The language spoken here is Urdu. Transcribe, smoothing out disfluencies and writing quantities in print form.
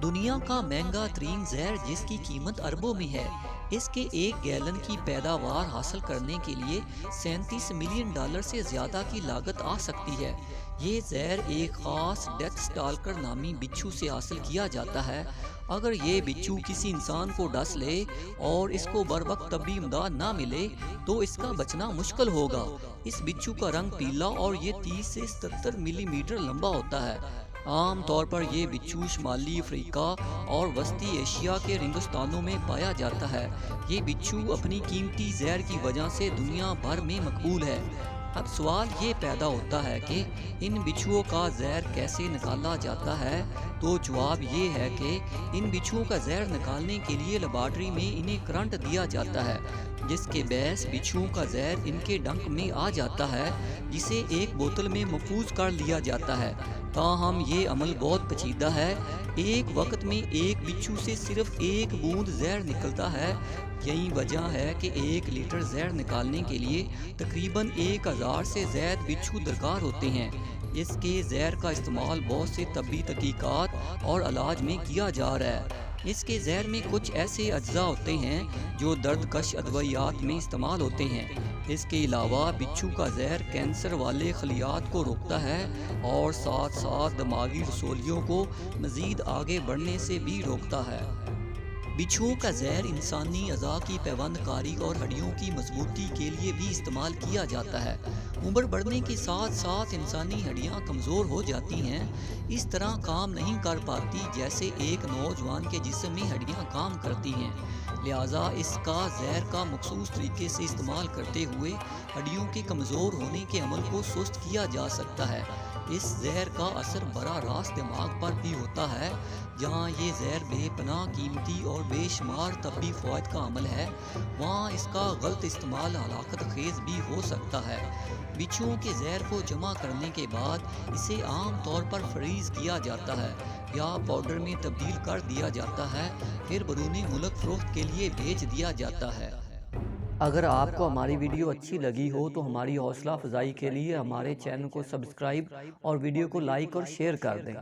دنیا کا مہنگا ترین زہر جس کی قیمت اربوں میں ہے، اس کے 1 گیلن کی پیداوار حاصل کرنے کے لیے $37 ملین سے زیادہ کی لاگت آ سکتی ہے۔ یہ زہر ایک خاص ڈیتھ سٹالکر نامی بچھو سے حاصل کیا جاتا ہے۔ اگر یہ بچھو کسی انسان کو ڈس لے اور اس کو بروقت طبی امداد نہ ملے تو اس کا بچنا مشکل ہوگا۔ اس بچھو کا رنگ پیلا اور یہ 30 سے 77 ملی میٹر لمبا ہوتا ہے۔ عام طور پر یہ بچھو شمالی افریقہ اور وسطی ایشیا کے ریگستانوں میں پایا جاتا ہے۔ یہ بچھو اپنی قیمتی زہر کی وجہ سے دنیا بھر میں مقبول ہے۔ اب سوال یہ پیدا ہوتا ہے کہ ان بچھوؤں کا زہر کیسے نکالا جاتا ہے؟ تو جواب یہ ہے کہ ان بچھوؤں کا زہر نکالنے کے لیے لیبارٹری میں انہیں کرنٹ دیا جاتا ہے، جس کے باعث بچھوؤں کا زہر ان کے ڈنک میں آ جاتا ہے، جسے ایک بوتل میں محفوظ کر لیا جاتا ہے۔ تاہم یہ عمل بہت پیچیدہ ہے۔ ایک وقت میں ایک بچھو سے صرف 1 بوند زہر نکلتا ہے۔ یہی وجہ ہے کہ 1 لیٹر زہر نکالنے کے لیے تقریباً 1000 سے زائد بچھو درکار ہوتے ہیں۔ اس کے زہر کا استعمال بہت سے طبی تحقیقات اور علاج میں کیا جا رہا ہے۔ اس کے زہر میں کچھ ایسے اجزاء ہوتے ہیں جو درد کش ادویات میں استعمال ہوتے ہیں۔ اس کے علاوہ بچھو کا زہر کینسر والے خلیات کو روکتا ہے اور ساتھ ساتھ دماغی رسولیوں کو مزید آگے بڑھنے سے بھی روکتا ہے۔ بچھوؤں کا زہر انسانی اعضاء کی پیوند کاری اور ہڈیوں کی مضبوطی کے لیے بھی استعمال کیا جاتا ہے۔ عمر بڑھنے کے ساتھ ساتھ انسانی ہڈیاں کمزور ہو جاتی ہیں، اس طرح کام نہیں کر پاتی جیسے ایک نوجوان کے جسم میں ہڈیاں کام کرتی ہیں۔ لہٰذا اس کا زہر کا مخصوص طریقے سے استعمال کرتے ہوئے ہڈیوں کے کمزور ہونے کے عمل کو سست کیا جا سکتا ہے۔ اس زہر کا اثر براہ راست دماغ پر بھی ہوتا ہے۔ جہاں یہ زہر بے پناہ قیمتی اور بے شمار طبی فوائد کا عمل ہے، وہاں اس کا غلط استعمال ہلاکت خیز بھی ہو سکتا ہے۔ بچھوؤں کے زہر کو جمع کرنے کے بعد اسے عام طور پر فریز کیا جاتا ہے یا پاؤڈر میں تبدیل کر دیا جاتا ہے، پھر بیرون ملک فروخت کے لیے بھیج دیا جاتا ہے۔ اگر آپ کو ہماری ویڈیو اچھی لگی ہو تو ہماری حوصلہ افزائی کے لیے ہمارے چینل کو سبسکرائب اور ویڈیو کو لائک اور شیئر کر دیں۔